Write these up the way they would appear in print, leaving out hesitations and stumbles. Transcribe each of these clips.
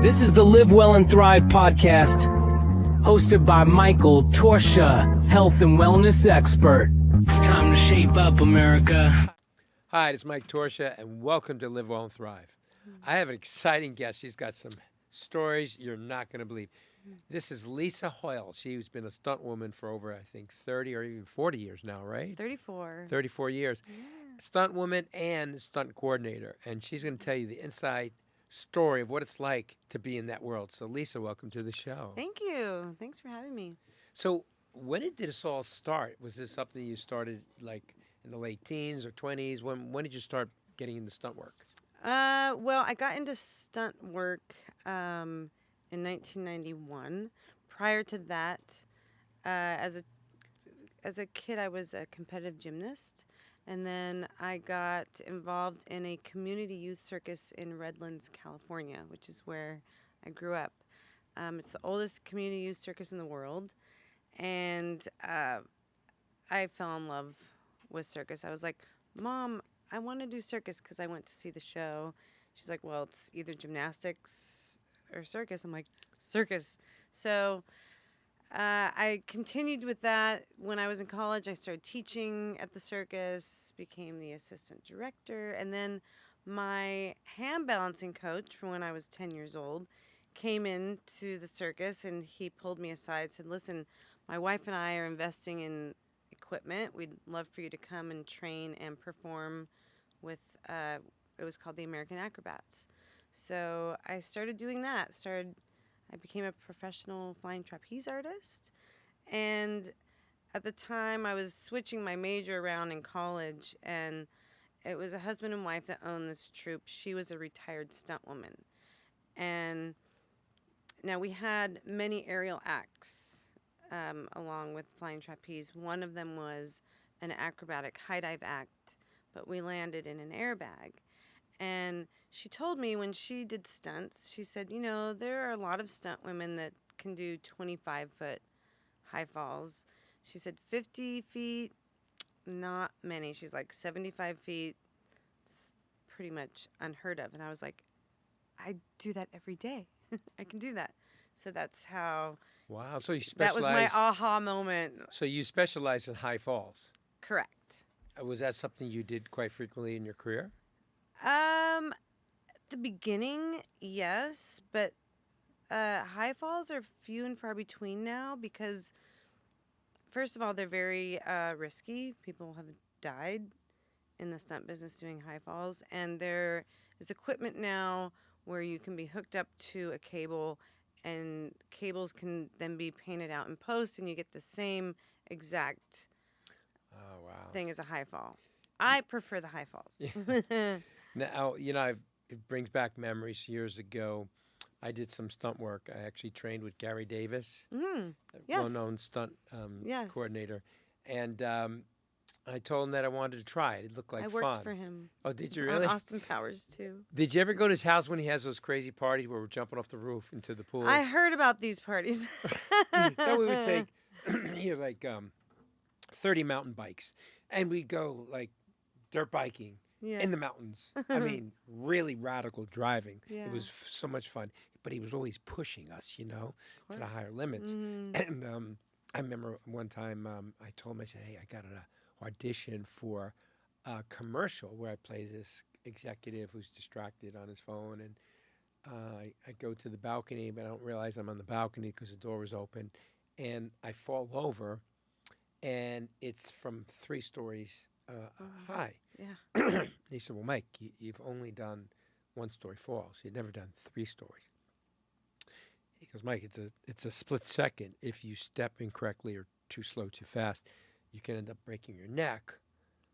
This is the Live Well and Thrive podcast, hosted by Michael Torchia, health and wellness expert. It's time to shape up, America. Hi, it's Mike Torchia, and welcome to Live Well and Thrive. I have an exciting guest. She's got some stories you're not going to believe. This is Lisa Hoyle. She's been a stunt woman for over, I think, 30 or even 40 years now, right? 34. 34 years. Yeah. Stunt woman and stunt coordinator. And she's going to tell you the inside story of what it's like to be in that world. So, Lisa, welcome to the show. Thank you. Thanks for having me. So, when did this all start? Was this something you started like in the late teens or 20s? When did you start getting into stunt work? Well, I got into stunt work in 1991. Prior to that, as a kid, I was a competitive gymnast, and then I got involved in a community youth circus in Redlands, California, which is where I grew up. It's the oldest community youth circus in the world, and I fell in love with circus. I was like, Mom, I want to do circus because I went to see the show. She's like, well, it's either gymnastics or circus. I'm like, circus. So I continued with that. When I was in college, I started teaching at the circus, became the assistant director, and then my hand balancing coach from when I was 10 years old came into the circus, and he pulled me aside and said, listen, my wife and I are investing in equipment. We'd love for you to come and train and perform with, it was called the American Acrobats. So I started doing that. I became a professional flying trapeze artist. And at the time, I was switching my major around in college, and it was a husband and wife that owned this troupe. She was a retired stunt woman. And now we had many aerial acts along with flying trapeze. One of them was an acrobatic high dive act, but we landed in an airbag. And she told me when she did stunts, she said, you know, there are a lot of stunt women that can do 25-foot high falls. She said 50 feet, not many. She's like 75 feet, it's pretty much unheard of. And I was like, I do that every day. I can do that. So that's how. Wow. So you specialize. That was my aha moment. So you specialize in high falls. Correct. Was that something you did quite frequently in your career? The beginning, yes, but high falls are few and far between now because, first of all, they're very risky. People have died in the stunt business doing high falls, and there is equipment now where you can be hooked up to a cable, and cables can then be painted out in post, and you get the same exact thing as a high fall. I prefer the high falls. Now, you know, it brings back memories. Years ago, I did some stunt work. I actually trained with Gary Davis, a well-known stunt coordinator. And I told him that I wanted to try it. It looked like fun. I worked for him. Oh, did you really? On Austin Powers, too. Did you ever go to his house when he has those crazy parties where we're jumping off the roof into the pool? I heard about these parties. No, we would take like 30 mountain bikes, and we'd go like dirt biking. Yeah. In the mountains. I mean, really radical driving. Yeah. It was so much fun. But he was always pushing us, you know, to the higher limits. And I remember one time I told him, I said, hey, I got an audition for a commercial where I play this executive who's distracted on his phone. And I go to the balcony, but I don't realize I'm on the balcony because the door was open. And I fall over, and it's from 3 stories high. Yeah. He said, well, Mike, you've only done 1-story falls. You've never done 3 stories. He goes, Mike, it's a split second. If you step incorrectly or too slow, too fast, you can end up breaking your neck.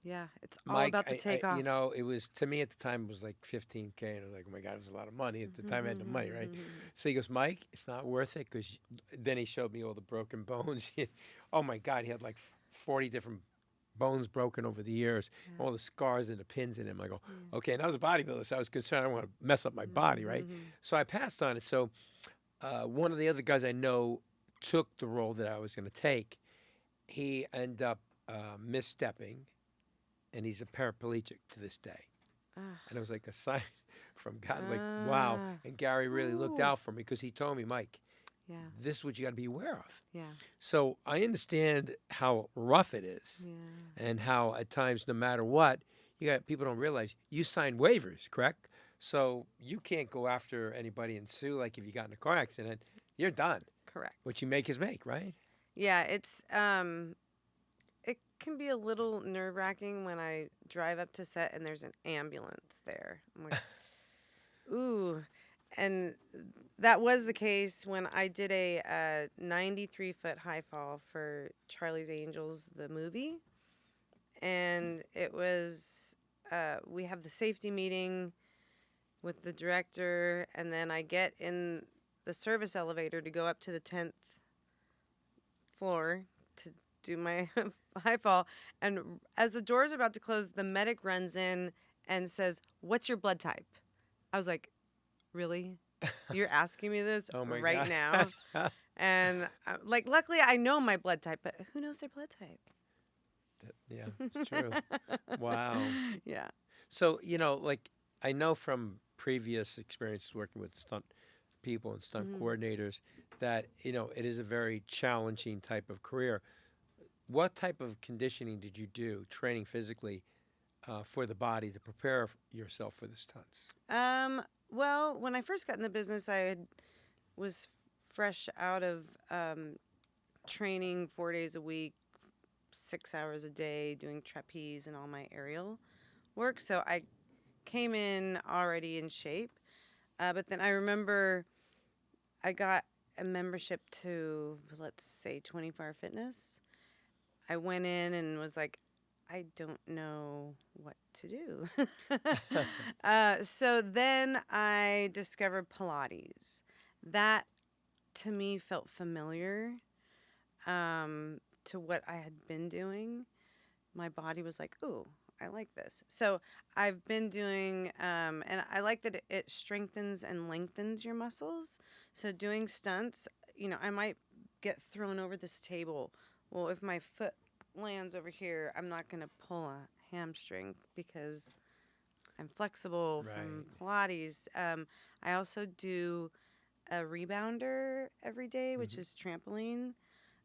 Yeah, it's all about the takeoff. You know, it was, to me at the time, it was like $15K. And I was like, oh, my God, it was a lot of money. At the time, I had no money, right? So he goes, Mike, it's not worth it. Because then he showed me all the broken bones. Oh, my God, he had like 40 different bones broken over the years, all the scars and the pins in him. I go, okay, and I was a bodybuilder, so I was concerned I don't want to mess up my body, right? So I passed on it. So one of the other guys I know took the role that I was going to take. He ended up misstepping, and he's a paraplegic to this day. And it was like a sign from. God, like, wow. And Gary really looked Ooh. out for me because he told me, Mike, Yeah. this is what you got to be aware of. Yeah. So I understand how rough it is Yeah. and how at times, no matter what, people don't realize you signed waivers, correct? So you can't go after anybody and sue. Like if you got in a car accident, you're done. Correct. What you make is make, right? Yeah, it's it can be a little nerve-wracking when I drive up to set and there's an ambulance there. I'm like, ooh. And that was the case when I did a 93-foot high fall for Charlie's Angels, the movie. And it was, we have the safety meeting with the director, and then I get in the service elevator to go up to the 10th floor to do my high fall. And as the door's about to close, the medic runs in and says, "What's your blood type?" I was like, "Really? You're asking me this Oh my right God. now?" And like, luckily I know my blood type, but who knows their blood type? Yeah, it's true. Wow. Yeah. So, like I know from previous experiences working with stunt people and stunt coordinators that, it is a very challenging type of career. What type of conditioning did you do, training physically, for the body to prepare yourself for the stunts? Well, when I first got in the business, was fresh out of training 4 days a week, 6 hours a day, doing trapeze and all my aerial work. So I came in already in shape. But then I remember I got a membership to, let's say, 24 Hour Fitness. I went in and was like, I don't know what to do. So then I discovered Pilates. That, to me, felt familiar to what I had been doing. My body was like, ooh, I like this. So I've been doing, and I like that it strengthens and lengthens your muscles. So doing stunts, I might get thrown over this table. Well, if my foot lands over here, I'm not going to pull a hamstring because I'm flexible from Pilates. I also do a rebounder every day, which is trampoline.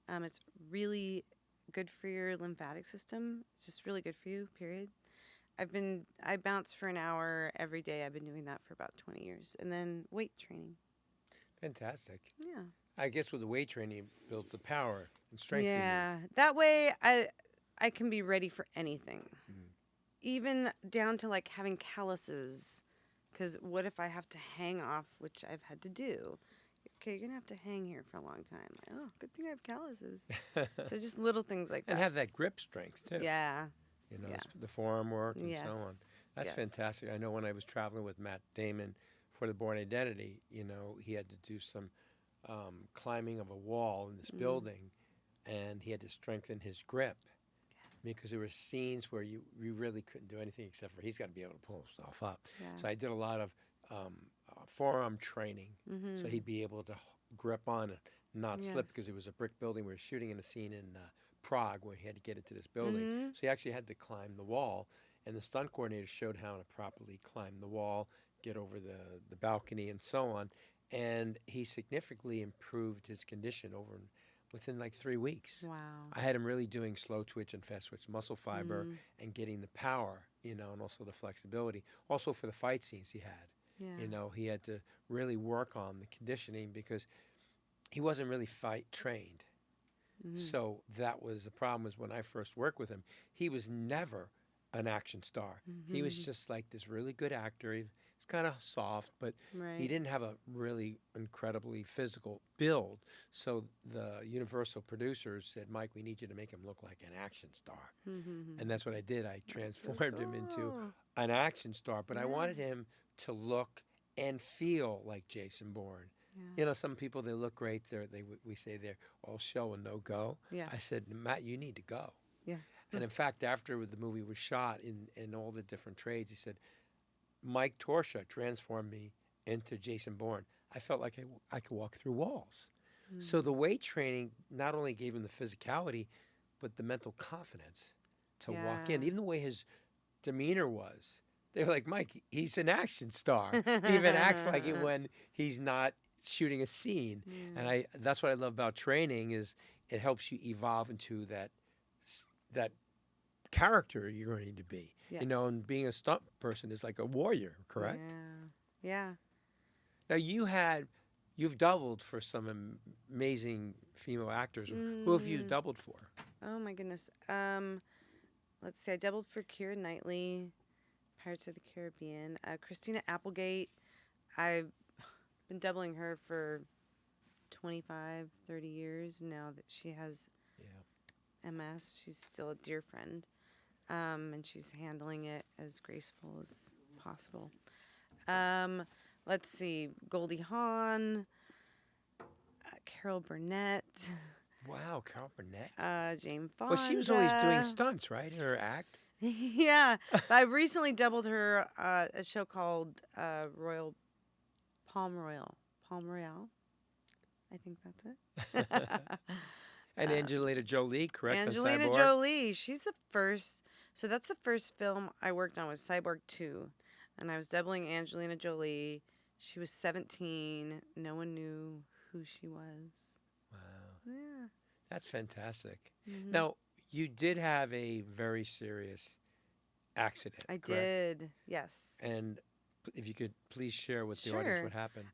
It's really good for your lymphatic system. It's just really good for you, period. I bounce for an hour every day. I've been doing that for about 20 years. And then weight training. Fantastic. Yeah. I guess with the weight training, it builds the power and strength. Yeah. That way I can be ready for anything. Even down to like having calluses. Because what if I have to hang off, which I've had to do? Okay, you're going to have to hang here for a long time. Like, oh, good thing I have calluses. So just little things like that. And have that grip strength, too. Yeah. The forearm work and Yes. so on. That's Yes. fantastic. I know when I was traveling with Matt Damon for The Bourne Identity, he had to do some climbing of a wall in this building, and he had to strengthen his grip. Because there were scenes where you really couldn't do anything except for he's got to be able to pull himself up. Yeah. So I did a lot of forearm training, so he'd be able to grip on and not slip, because it was a brick building. We were shooting in a scene in Prague where he had to get into this building. So he actually had to climb the wall, and the stunt coordinator showed how to properly climb the wall, get over the balcony, and so on. And he significantly improved his condition within like 3 weeks. Wow. I had him really doing slow twitch and fast twitch muscle fiber and getting the power, and also the flexibility. Also for the fight scenes he had. Yeah. He had to really work on the conditioning because he wasn't really fight trained. So that was the problem. Was when I first worked with him, he was never an action star. He was just like this really good actor. He was kind of soft, but he didn't have a really incredibly physical build. So the Universal producers said, Mike, we need you to make him look like an action star. And that's what I did. I transformed him into an action star, but I wanted him to look and feel like Jason Bourne. Yeah. Some people, they look great. We say they're all show and no go. Yeah. I said, Matt, you need to go. Yeah. And in fact, after the movie was shot in all the different trades, he said, Mike Torchia transformed me into Jason Bourne. I felt like I could walk through walls. So the weight training not only gave him the physicality, but the mental confidence to walk in. Even the way his demeanor was, They were like, Mike, he's an action star. He even acts like it when he's not shooting a scene. And that's what I love about training is it helps you evolve into that character you're going to be. Yes. You know, and being a stunt person is like a warrior, correct? Yeah. Now you've doubled for some amazing female actors. Who have you doubled for? Oh my goodness. Let's see. I doubled for Keira Knightley, Pirates of the Caribbean. Christina Applegate. I've been doubling her for 25, 30 years now that she has MS. She's still a dear friend. And she's handling it as graceful as possible. Let's see. Goldie Hawn, Carol Burnett. Wow, Carol Burnett. Jane Fonda. Well, she was always doing stunts, right? In her act. Yeah. I recently doubled her a show called Palm Royale. I think that's it. And Angelina Jolie, correct? Angelina Jolie. She's the first. So that's the first film I worked on was Cyborg 2. And I was doubling Angelina Jolie. She was 17. No one knew who she was. Wow. Yeah. That's fantastic. Mm-hmm. Now, you did have a very serious accident. I correct? did. Yes. And if you could please share with the audience what happened.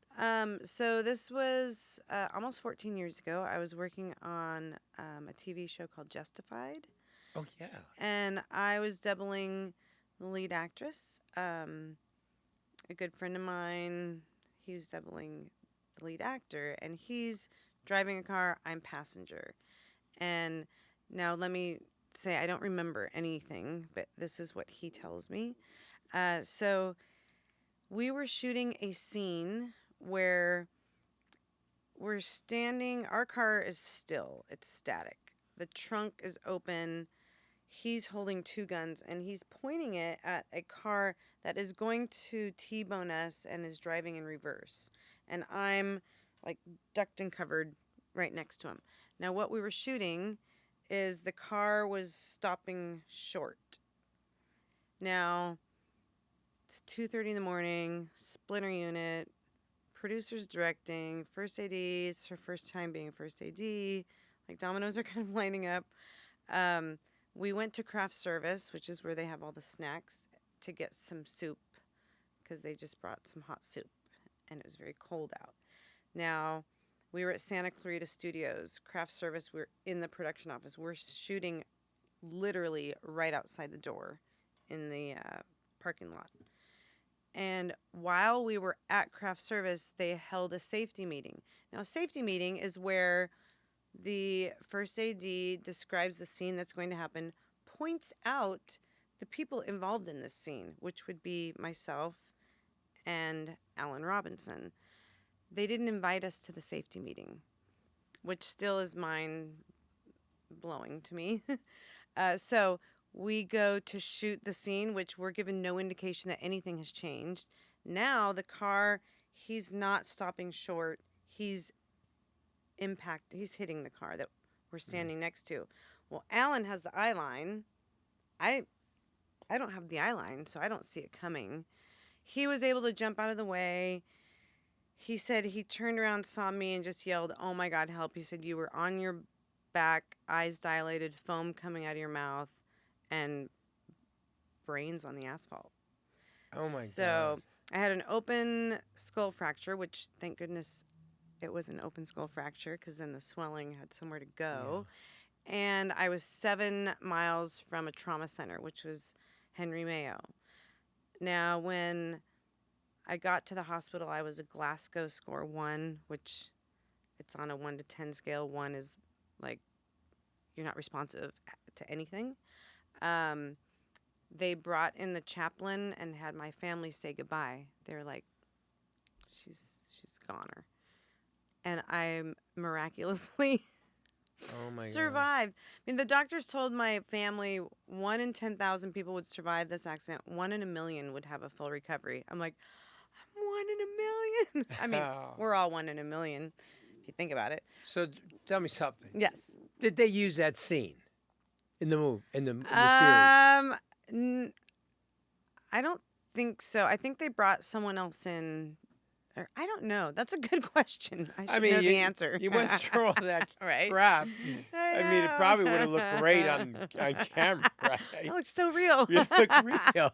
So this was almost 14 years ago. I was working on a TV show called Justified. Oh, yeah. And I was doubling the lead actress. A good friend of mine, he was doubling the lead actor. And he's driving a car, I'm passenger. And now let me say, I don't remember anything, but this is what he tells me. So we were shooting a scene where we're standing, our car is still, it's static. The trunk is open. He's holding two guns and he's pointing it at a car that is going to T-bone us and is driving in reverse. And I'm like ducked and covered right next to him. Now what we were shooting is the car was stopping short. Now it's 2:30 in the morning, splinter unit, producer's directing, first AD, it's her first time being a first AD, like dominoes are kind of lining up. We went to craft service, which is where they have all the snacks, to get some soup because they just brought some hot soup and it was very cold out. Now, we were at Santa Clarita Studios, craft service, we're in the production office. We're shooting literally right outside the door in the parking lot. And while we were at craft service, they held a safety meeting. Now, a safety meeting is where the first AD describes the scene that's going to happen, points out the people involved in this scene, which would be myself and Alan Robinson. They didn't invite us to the safety meeting, which still is mind-blowing to me. So we go to shoot the scene, which we're given no indication that anything has changed. Now the car, he's not stopping short. He's hitting the car that we're standing next to. Well, Alan has the eye line. I don't have the eye line, so I don't see it coming. He was able to jump out of the way. He said he turned around, saw me, and just yelled, "Oh my God, help." He said, "You were on your back, eyes dilated, foam coming out of your mouth, and brains on the asphalt." Oh my God. So I had an open skull fracture, which thank goodness it was an open skull fracture because then the swelling had somewhere to go. Yeah. And I was 7 miles from a trauma center, which was Henry Mayo. Now, when I got to the hospital, I was a Glasgow score 1, which it's on a 1 to 10 scale. 1 is like you're not responsive to anything. They brought in the chaplain and had my family say goodbye. They're like, she's goner. And I miraculously survived. I mean, the doctors told my family 1 in 10,000 people would survive this accident. 1 in a million would have a full recovery. I'm like, I'm 1 in a million. I mean, we're all 1 in a million if you think about it. So tell me something. Yes. Did they use that scene in the movie, in the series? I don't think so. I think they brought someone else in. Or, I don't know. That's a good question. I should know the answer. You went through all that Right? crap. I mean, it know. probably would have looked great on camera, right? That looks so real. You look real.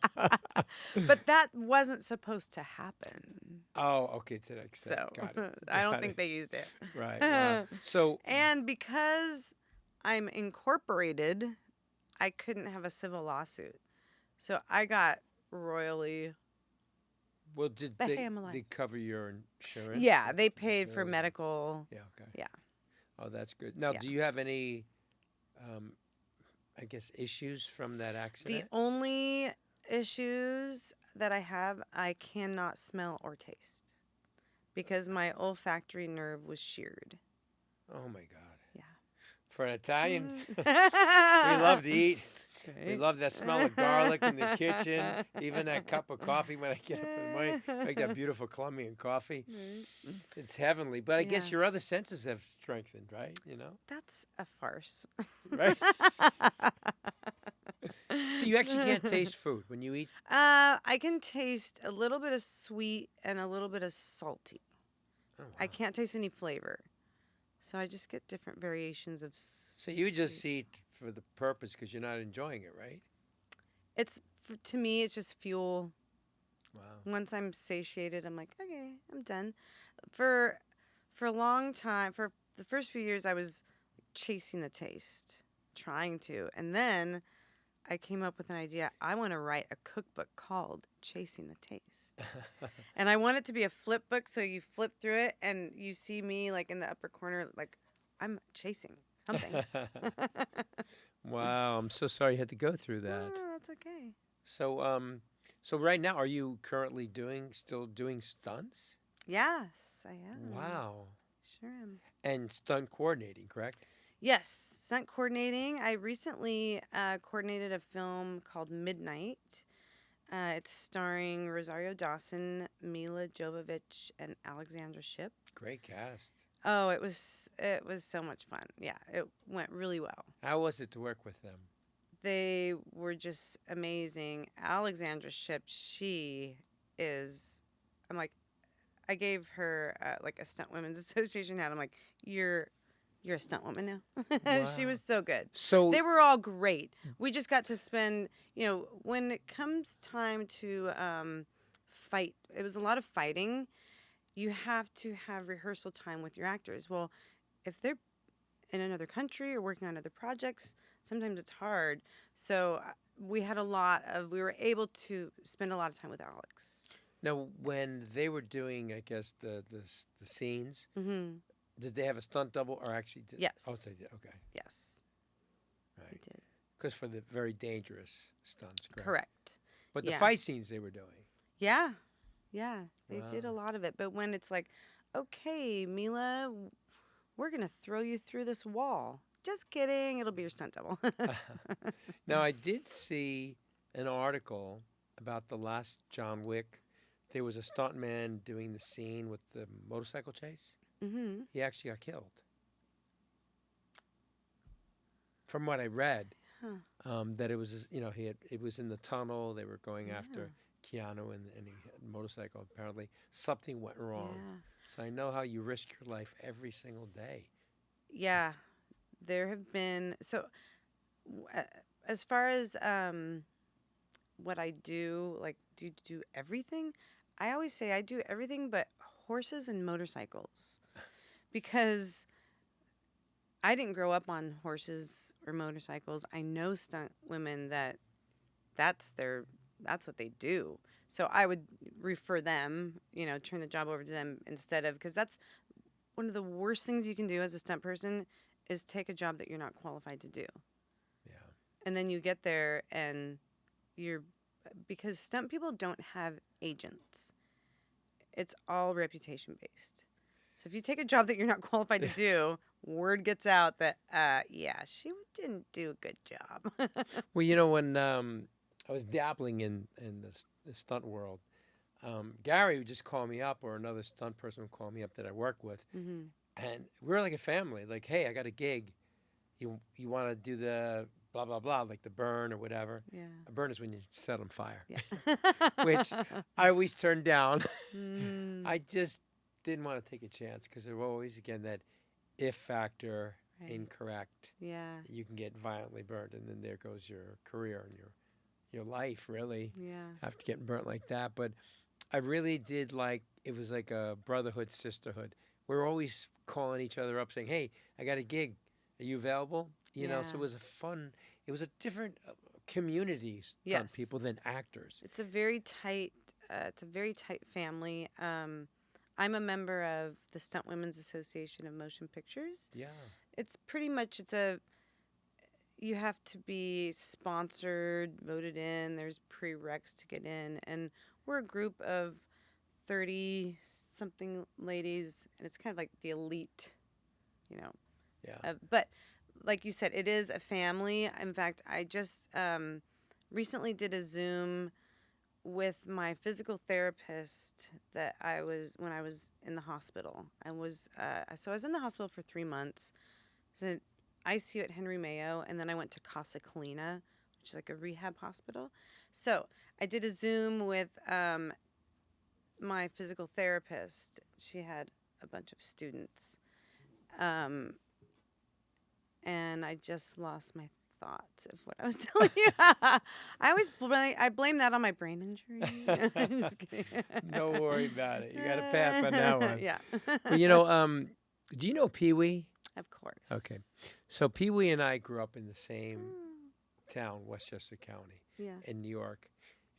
But that wasn't supposed to happen. Oh, okay, to that extent. So Got it. I don't Got think it. they used it. Right. Wow. So, And because I'm incorporated, I couldn't have a civil lawsuit. So I got royally. well, did But they, hey, I'm alive. they cover your insurance? Yeah, they paid for Bills? medical. Yeah, okay. Yeah. Oh, that's good. Now, Yeah. do you have any, I guess, issues from that The accident? only issues that I have, I cannot smell or taste because my olfactory nerve was sheared. Oh, my God. Yeah. For an Italian, we we love to eat. We love that smell of garlic in the kitchen. Even that cup of coffee when I get up in the morning, make that beautiful Colombian coffee. It's heavenly. But I guess Yeah. your other senses have strengthened, right? You know, That's a farce. right? So you actually can't taste food when you eat. I can taste a little bit of sweet and a little bit of salty. Oh, wow. I can't taste any flavor. So I just get different variations of So you just sweet. eat for the purpose because you're not enjoying it, right? To me, it's just fuel. Wow. Once I'm satiated, I'm like, okay, I'm done. For a long time, for the first few years, I was chasing the taste, trying to. And then I came up with an idea. I want to write a cookbook called Chasing the Taste. And I want it to be a flip book, so you flip through it and you see me like in the upper corner, like I'm chasing something. Wow, I'm so sorry you had to go through that. Oh, that's okay. So, so right now, are you currently still doing stunts? Yes, I am. Wow. Sure am. And stunt coordinating, correct? Yes, stunt coordinating. I recently coordinated a film called Midnight. It's starring Rosario, Dawson, Mila, Jovovich, and Alexandra Shipp. Great cast. Oh, it was so much fun. Yeah, it went really well. How was it to work with them? They were just amazing. Alexandra Shipp, she is. I'm like, I gave her like a Stuntwomen's Association hat. I'm like, you're a stunt woman now. She Wow. was so good. So They were all great. We just got to spend, when it comes time to fight, it was a lot of fighting. You have to have rehearsal time with your actors. Well, if they're in another country or working on other projects, sometimes it's hard. So we were able to spend a lot of time with Alex. now, when they were doing, I guess the scenes, Mm-hmm. did they have a stunt double or actually? Yes. Oh, they did. Okay. Yes, we Right. did. Because for the very dangerous stunts, correct? Correct. But the Yeah. fight scenes they were doing. Yeah. Yeah. They did a Wow. lot of it. But when it's like, okay, Mila, we're going to throw you through this wall. Just kidding. It'll be your stunt double. Now, I did see an article about the last John Wick. There was a stuntman doing the scene with the motorcycle chase. Mm-hmm. He actually got killed. From what I read, that it was, it was in the tunnel. They were going after Keanu and he had a motorcycle. Apparently, something went wrong. Yeah. So I know how you risk your life every single day. Yeah. There have been. So, as far as what I do, like, do everything? I always say I do everything but horses and motorcycles. Because I didn't grow up on horses or motorcycles. I know stunt women that's what they do. So I would refer them, turn the job over to them instead of, because that's one of the worst things you can do as a stunt person is take a job that you're not qualified to do. Yeah. And then you get there and because stunt people don't have agents. It's all reputation based. So if you take a job that you're not qualified to do, word gets out that, she didn't do a good job. Well, when I was dabbling in the stunt world, Gary would just call me up, or another stunt person would call me up that I work with, and we were like a family. Like, hey, I got a gig. You want to do the blah, blah, blah, like the burn or whatever. Yeah. A burn is when you set on fire, Yeah. which I always turned down. Mm, I just didn't want to take a chance because there were always, again, that if factor, right. incorrect. Yeah. You can get violently burnt, and then there goes your career and your life, really, Yeah. after getting burnt like that. But I really did it was like a brotherhood, sisterhood. We're always calling each other up saying, hey, I got a gig. Are you available? You know, so it Yeah. was a different community, stunt Yes. people than actors. It's a very tight. It's a very tight family. I'm a member of the Stuntwomen's Association of Motion Pictures. Yeah. It's pretty much you have to be sponsored, voted in. There's prereqs to get in, and we're a group of 30 something ladies, and it's kind of like the elite, you know. Yeah. But like you said, it is a family. In fact, I just recently did a Zoom with my physical therapist when I was in the hospital. I was in the hospital for 3 months. So ICU at Henry Mayo, and then I went to Casa Colina, which is like a rehab hospital. So I did a Zoom with my physical therapist. She had a bunch of students. And I just lost my thoughts of what I was telling you. I blame that on my brain injury. I'm just kidding. Don't worry about it. You got to pass on that one. Yeah. But, do you know Pee Wee? Of course. Okay. So Pee Wee and I grew up in the same town, Westchester County, Yeah. in New York.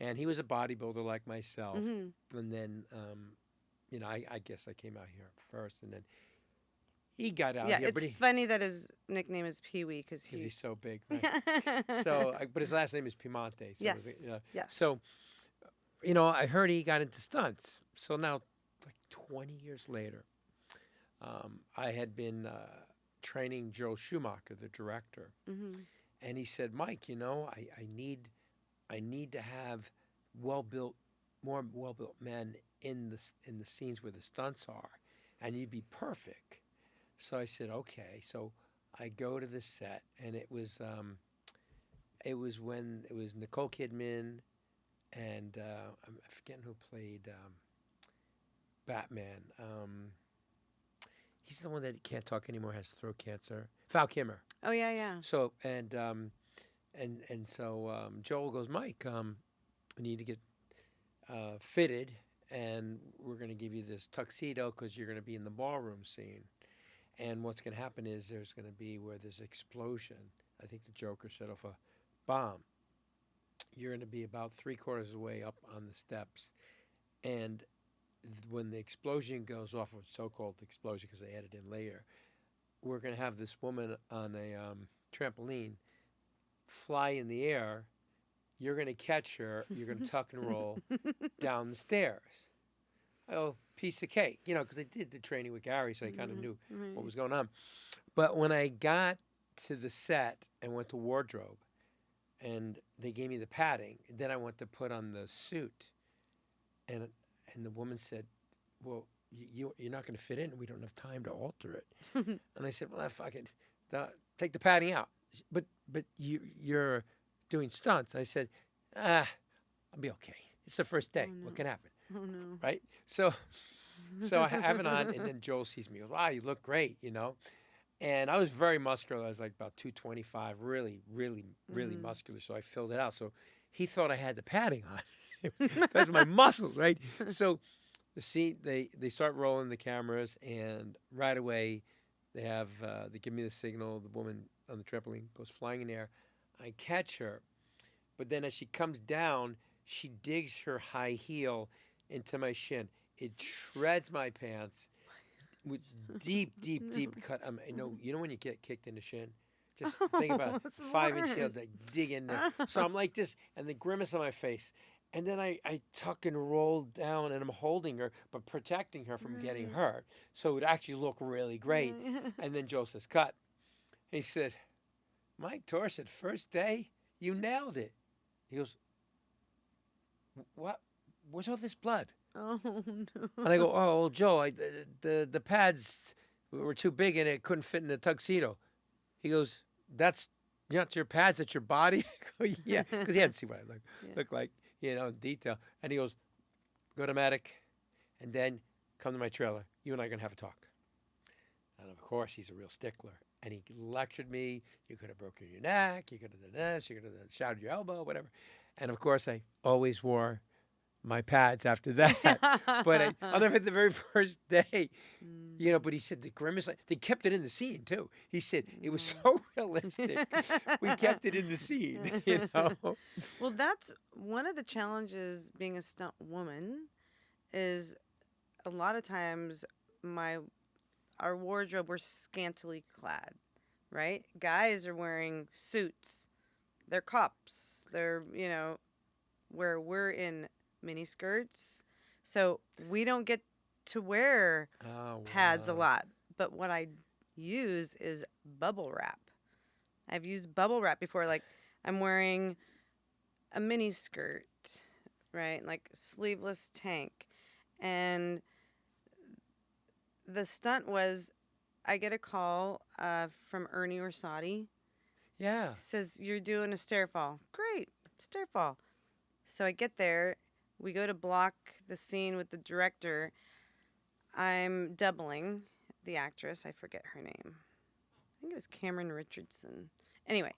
And he was a bodybuilder like myself. Mm-hmm. And then, I guess I came out here first. And then he got out Yeah, here. it's funny that his nickname is Pee Wee because he's so big. Right? But his last name is Piemonte. So Yes. Yes. So, I heard he got into stunts. So now, like 20 years later, I had been training Joel Schumacher, the director, Mm-hmm. and he said, "Mike, I need to have more well-built men in the scenes where the stunts are, and you'd be perfect." So I said, "Okay." So I go to the set, and it was Nicole Kidman, and I'm forgetting who played Batman. He's the one that can't talk anymore, has throat cancer. Val Kilmer. Oh yeah, yeah. So so Joel goes, "Mike, we need to get fitted, and we're going to give you this tuxedo because you're going to be in the ballroom scene. And what's going to happen is there's going to be where there's explosion. I think the Joker set off a bomb. You're going to be about 3/4 of the way up on the steps, and when the explosion goes off, or so-called explosion because they added in later, we're going to have this woman on a trampoline fly in the air. You're going to catch her. You're going to tuck and roll down the stairs." Oh, piece of cake, because I did the training with Gary, so I kind of knew what was going on. But when I got to the set and went to wardrobe, and they gave me the padding, then I went to put on the suit, and the woman said, "Well, you're not going to fit in. We don't have time to alter it." And I said, "Well, fucking take the padding out." But you're doing stunts. I said, I'll be okay. It's the first day. Oh, no. What can happen? Oh no. Right? So I have it on, and then Joel sees me. He goes, "Wow, you look great," And I was very muscular. I was like about 225, really, really, really muscular. So I filled it out. So he thought I had the padding on. That's my muscles, right? So the scene, they start rolling the cameras, and right away they give me the signal. The woman on the trampoline goes flying in the air. I catch her, but then as she comes down, she digs her high heel into my shin. It shreds my pants with deep cut. You know when you get kicked in the shin? Just think about it. 5-inch heel, like dig in there. So I'm like this, and the grimace on my face. And then I tuck and roll down, and I'm holding her, but protecting her from getting hurt. So it would actually look really great. And then Joe says, "Cut." He said, "Mike Torchia, first day, you nailed it." He goes, "What? Where's all this blood?" Oh no. And I go, "Oh, well, Joe, the pads were too big and it couldn't fit in the tuxedo." He goes, "That's not your pads, it's your body. I go, yeah, because he hadn't seen what I look like, in detail. And he goes, go to medic, and then come to my trailer. You and I are going to have a talk. And of course, he's a real stickler. And he lectured me. You could have broken your neck. You could have done this. You could have shattered your elbow, whatever. And of course, I always wore my pads after that. But I'll never forget the very first day, but he said the grimace, they kept it in the scene too. He said it was so realistic. We kept it in the scene, Well, that's one of the challenges being a stunt woman is a lot of times our wardrobe, we're scantily clad, right? Guys are wearing suits. They're cops. They're, where we're in mini skirts. So we don't get to wear pads a lot. But what I use is bubble wrap. I've used bubble wrap before. Like I'm wearing a mini skirt, right? Like sleeveless tank. And the stunt was, I get a call from Ernie Orsatti. Yeah. Says, you're doing a stair fall. Great, stair fall. So I get there. We go to block the scene with the director. I'm doubling the actress. I forget her name. I think it was Cameron Richardson. Anyway,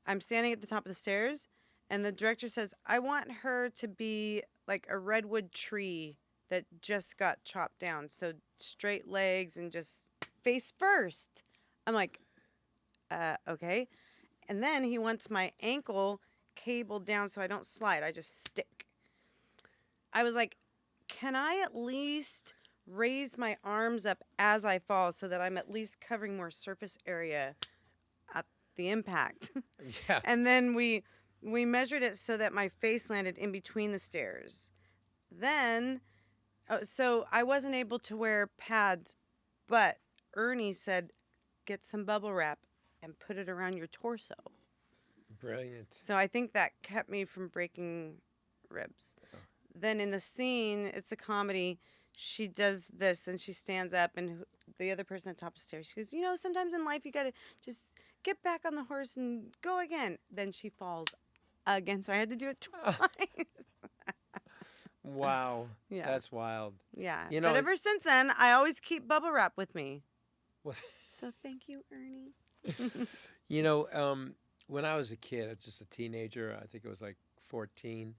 I'm standing at the top of the stairs, and the director says, I want her to be like a redwood tree that just got chopped down. So straight legs and just face first. I'm like, okay. And then he wants my ankle cabled down so I don't slide. I just stick. I was like, can I at least raise my arms up as I fall so that I'm at least covering more surface area at the impact? Yeah. And then we measured it so that my face landed in between the stairs. Then, so I wasn't able to wear pads, but Ernie said, get some bubble wrap and put it around your torso. Brilliant. So I think that kept me from breaking ribs. Oh. Then in the scene, it's a comedy. She does this and she stands up, and the other person at the top of the stairs, she goes, sometimes in life you got to just get back on the horse and go again. Then she falls again, so I had to do it twice. Wow. Yeah. That's wild. Yeah. But ever since then, I always keep bubble wrap with me. Well, so thank you, Ernie. When I was a kid, I was just a teenager, I think it was like 14,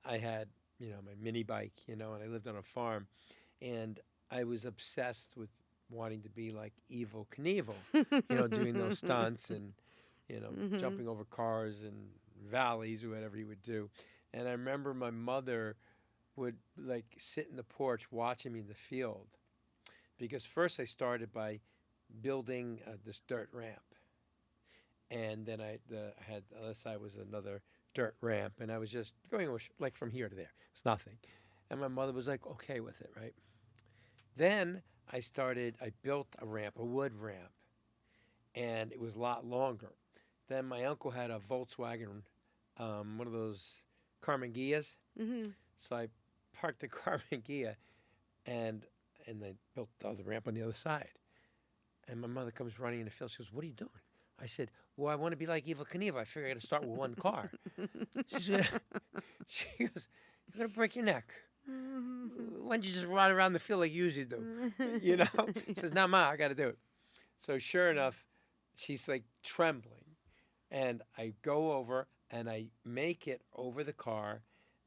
I had, my mini bike, and I lived on a farm, and I was obsessed with wanting to be like Evel Knievel, doing those stunts and, jumping over cars and valleys or whatever he would do. And I remember my mother would like sit in the porch watching me in the field, because first I started by building this dirt ramp. And then I had the other side was another dirt ramp, and I was just going like from here to there. It was nothing. And my mother was like, okay with it, right? Then I built a ramp, a wood ramp, and it was a lot longer. Then my uncle had a Volkswagen, one of those Carmen Gias. Mm-hmm. So I parked the Carmen Gia, and they built the ramp on the other side. And my mother comes running in the field. She goes, what are you doing? I said, well, I want to be like Evel Knievel. I figure I got to start with one car. She goes, you're going to break your neck. Why don't you just run around the field like you usually do? She says, no, Ma, I got to do it. So sure enough, she's like trembling. And I go over and I make it over the car,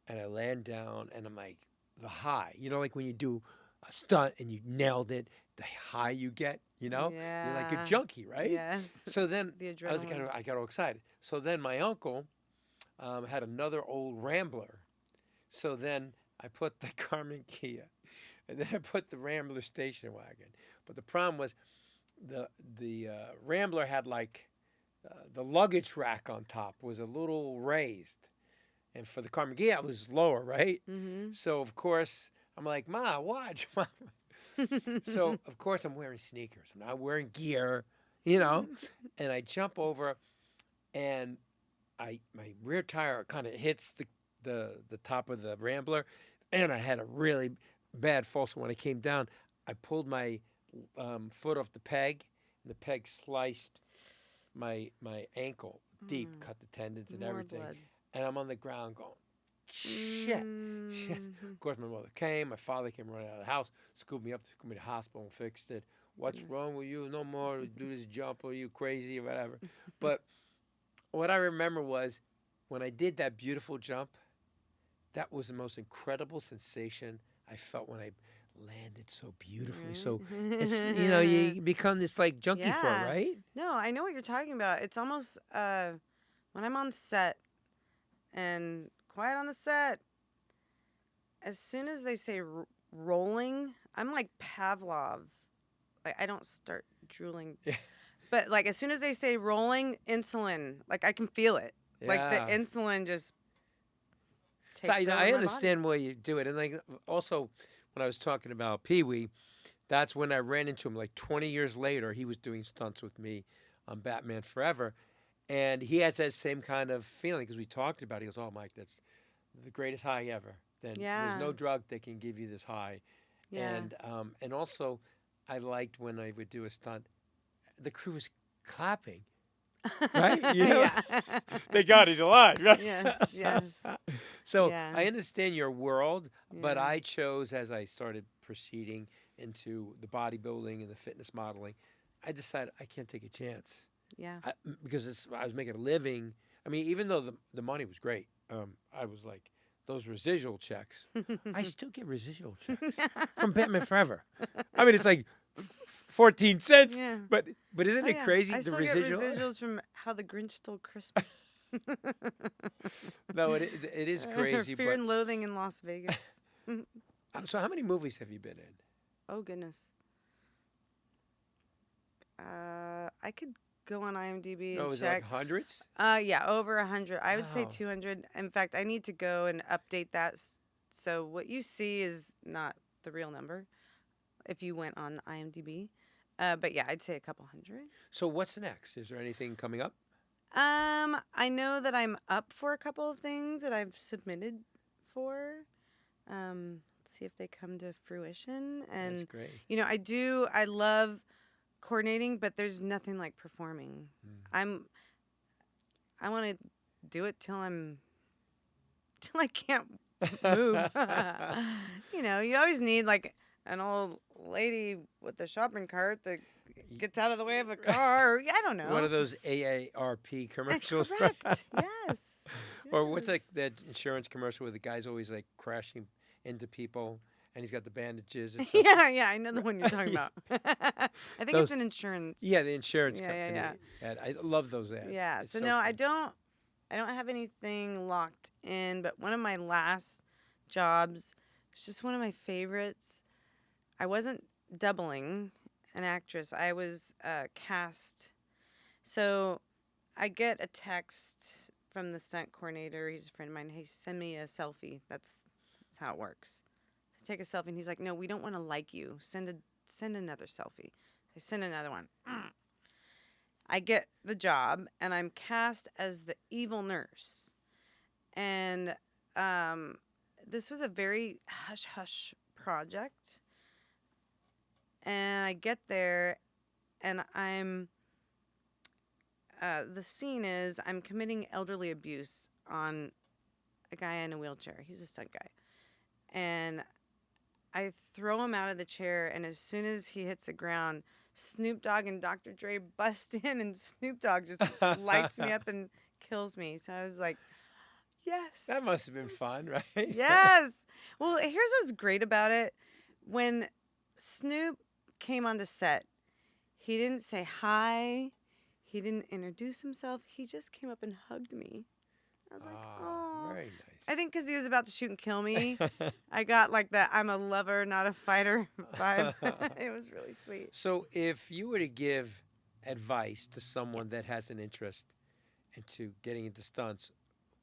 and I land down, and I'm like, the high. Like when you do a stunt and you nailed it, the high you get, Yeah. You're like a junkie, right? Yes. So then The I adrenaline. got all excited. So then my uncle had another old Rambler. So then I put the Carmen Kia, and then I put the Rambler station wagon. But the problem was the Rambler had like the luggage rack on top was a little raised. And for the Carmen Gia, it was lower, right? Mm-hmm. So, of course, I'm like, Ma, watch. So, of course, I'm wearing sneakers. I'm not wearing gear, And I jump over, and my rear tire kind of hits the top of the Rambler, and I had a really bad fall. So when I came down, I pulled my foot off the peg, and the peg sliced my ankle deep, cut the tendons and More everything, blood. and I'm on the ground going, shit. Of course, my mother came. My father came running out of the house, scooped me up, took me to the hospital, and fixed it. What's wrong with you? No more do this jump, or you crazy or whatever. But what I remember was when I did that beautiful jump. That was the most incredible sensation I felt when I landed so beautifully. So it's you become this like junkie for it, right? No, I know what you're talking about. It's almost when I'm on set and quiet on the set. As soon as they say rolling, I'm like Pavlov. Like I don't start drooling, but like as soon as they say rolling, insulin, like I can feel it. Like the insulin just. So I understand why you do it, and like also when I was talking about Pee Wee, that's when I ran into him. Like 20 years later, he was doing stunts with me on Batman Forever, and he has that same kind of feeling because we talked about it. He goes, "Oh, Mike, that's the greatest high ever." Then there's no drug that can give you this high, and also I liked when I would do a stunt, the crew was clapping. Right? You know? Thank God he's alive. Right? Yes. So I understand your world, but I chose as I started proceeding into the bodybuilding and the fitness modeling, I decided I can't take a chance. Yeah. Because I was making a living. I mean, even though the money was great, I was like, those residual checks. I still get residual checks from Batman Forever. I mean, it's like 14 cents. Yeah. But isn't it crazy? I the still residual? get residuals from How the Grinch Stole Christmas. No, it is crazy. Fear and Loathing in Las Vegas. So how many movies have you been in? Oh, goodness. I could go on IMDb and is it check. like hundreds? Yeah, over 100. I would say Wow. 200. In fact, I need to go and update that. So what you see is not the real number if you went on IMDb. But yeah, I'd say a couple hundred. So what's next? Is there anything coming up? I know that I'm up for a couple of things that I've submitted for. Let's see if they come to fruition. And That's great. I love coordinating, but there's nothing like performing. I want to do it till I can't move. You always need like an old lady with a shopping cart that gets out of the way of a car. I don't know. One of those AARP commercials. Correct. Right? Yes. Or what's like that insurance commercial where the guy's always like crashing into people and he's got the bandages and stuff? Yeah, I know the one you're talking about. I think it's an insurance. Yeah, the insurance company. Yeah. And I love those ads. Yeah. It's So so no, fun. I don't have anything locked in, but one of my last jobs was just one of my favorites. I wasn't doubling an actress. I was cast. So I get a text from the stunt coordinator. He's a friend of mine. He sent me a selfie. That's how it works. So I take a selfie, and he's like, "No, we don't want to like you. Send another selfie." So I send another one. I get the job, and I'm cast as the evil nurse. And this was a very hush-hush project. And I get there, and the scene is I'm committing elderly abuse on a guy in a wheelchair. He's a stunt guy. And I throw him out of the chair, and as soon as he hits the ground, Snoop Dogg and Dr. Dre bust in, and Snoop Dogg just lights me up and kills me. So I was like, yes. That must have been fun, right? Yes. Well, here's what's great about it. When Snoop came onto set, he didn't say hi. He didn't introduce himself. He just came up and hugged me. I was like, oh. Very nice. I think because he was about to shoot and kill me, I got like that I'm a lover, not a fighter vibe. It was really sweet. So if you were to give advice to someone that has an interest into getting into stunts,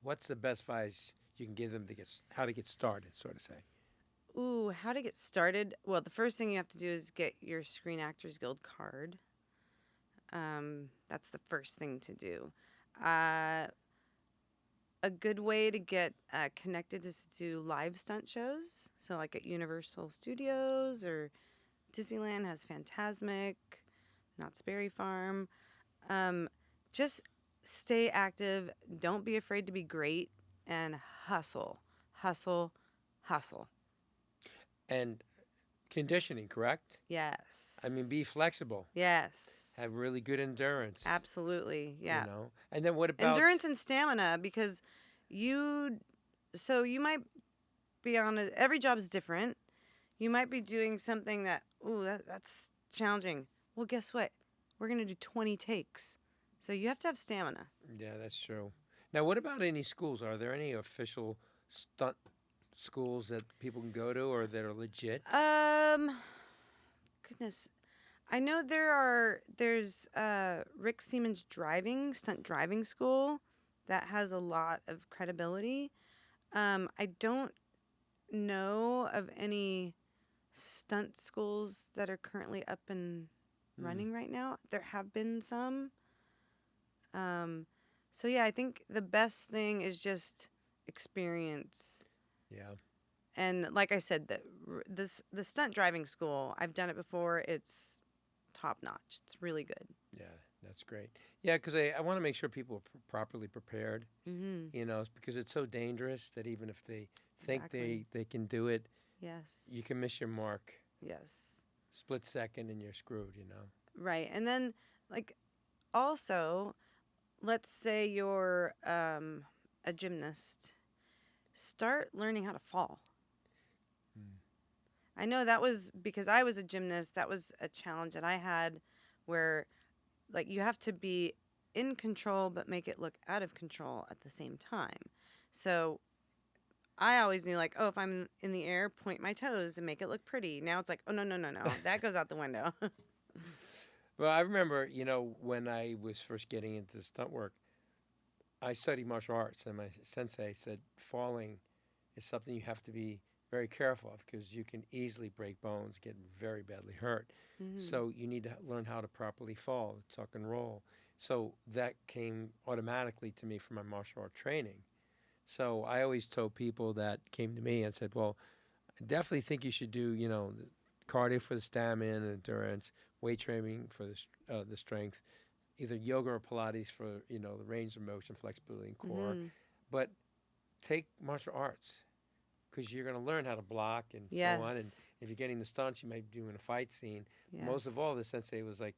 what's the best advice you can give them to how to get started, so to say? Ooh, how to get started? Well, the first thing you have to do is get your Screen Actors Guild card. That's the first thing to do. A good way to get connected is to do live stunt shows. So like at Universal Studios or Disneyland has Fantasmic, Knott's Berry Farm. just stay active. Don't be afraid to be great, and hustle, hustle, hustle. And conditioning, correct? Yes. I mean, be flexible. Yes. Have really good endurance. Absolutely. Yeah. You know? And then what about... Endurance and stamina, because so you might be on every job is different. You might be doing something that's challenging. Well, guess what? We're going to do 20 takes. So you have to have stamina. Yeah, that's true. Now, what about any schools? Are there any official stunt schools that people can go to or that are legit? Goodness. I know there's Rick Siemens stunt driving school that has a lot of credibility. I don't know of any stunt schools that are currently up and running right now. There have been some. So yeah, I think the best thing is just experience. Yeah. And like I said, the stunt driving school, I've done it before. It's top notch. It's really good. Yeah, that's great. Yeah, because I want to make sure people are properly prepared. Mm-hmm. You know, because it's so dangerous that even if they think Exactly. they can do it, Yes. you can miss your mark. Yes. Split second and you're screwed, you know. Right. And then, like, also, let's say you're a gymnast. Start learning how to fall. I know that was because I was a gymnast. That was a challenge that I had where, like, you have to be in control but make it look out of control at the same time. So I always knew, like, oh, if I'm in the air, point my toes and make it look pretty. Now it's like, oh, no. That goes out the window. Well, I remember, you know, when I was first getting into stunt work, I studied martial arts, and my sensei said falling is something you have to be very careful of because you can easily break bones, get very badly hurt. Mm-hmm. So you need to learn how to properly fall, tuck and roll. So that came automatically to me from my martial art training. So I always told people that came to me and said, well, I definitely think you should do, you know, cardio for the stamina and endurance, weight training for the strength, either yoga or Pilates for, you know, the range of motion, flexibility, and core. Mm-hmm. But take martial arts because you're going to learn how to block and Yes. so on. And if you're getting the stunts, you might be doing a fight scene. Yes. Most of all, the sensei was like,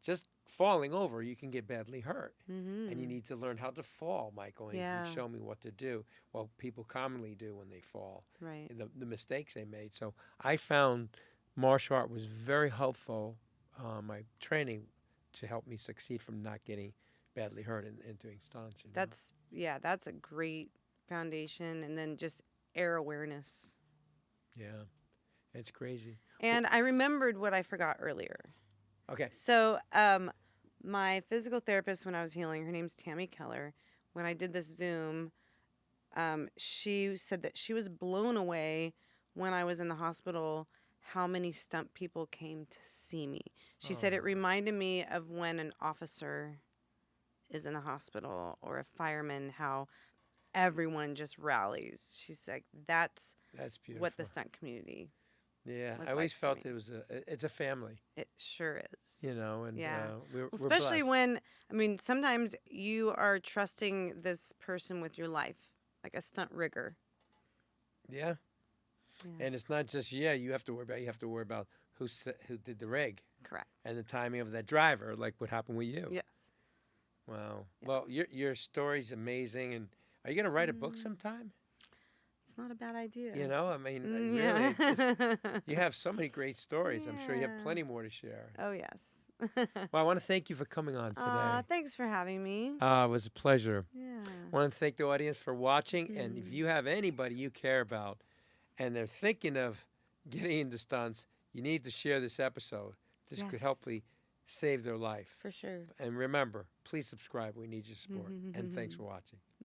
just falling over, you can get badly hurt. Mm-hmm. And you need to learn how to fall, Michael, and Yeah. you show me what to do. Well, people commonly do when they fall, Right. the mistakes they made. So I found martial art was very helpful, my training, to help me succeed from not getting badly hurt and doing stunts. You know? That's a great foundation. And then just air awareness. Yeah, it's crazy. And I remembered what I forgot earlier. Okay. So, my physical therapist when I was healing, her name's Tammy Keller. When I did this Zoom, she said that she was blown away when I was in the hospital how many stunt people came to see me. She said it reminded me of when an officer is in the hospital or a fireman, how everyone just rallies. She's like, that's beautiful. what the stunt community. Yeah, was I always like for felt me. it's a family, It sure is. you know, and Yeah. we're Especially blessed. when, I mean, sometimes you are trusting this person with your life, like a stunt rigger. Yeah. Yeah. And it's not just you have to worry about who did the rig Correct. and the timing of that driver, like what happened with you. Yes. Wow. Yeah. Well, your story's amazing, and are you going to write a book sometime? It's not a bad idea. You know, I mean, really, Yeah. you have so many great stories. I'm sure you have Yeah. plenty more to share. Oh, yes. Well, I want to thank you for coming on today. Thanks for having me. It was a pleasure. Yeah. I want to thank the audience for watching, and if you have anybody you care about and they're thinking of getting into stunts, you need to share this episode. This could Yes. hopefully save their life. For sure. And remember, please subscribe. We need your support. And thanks for watching.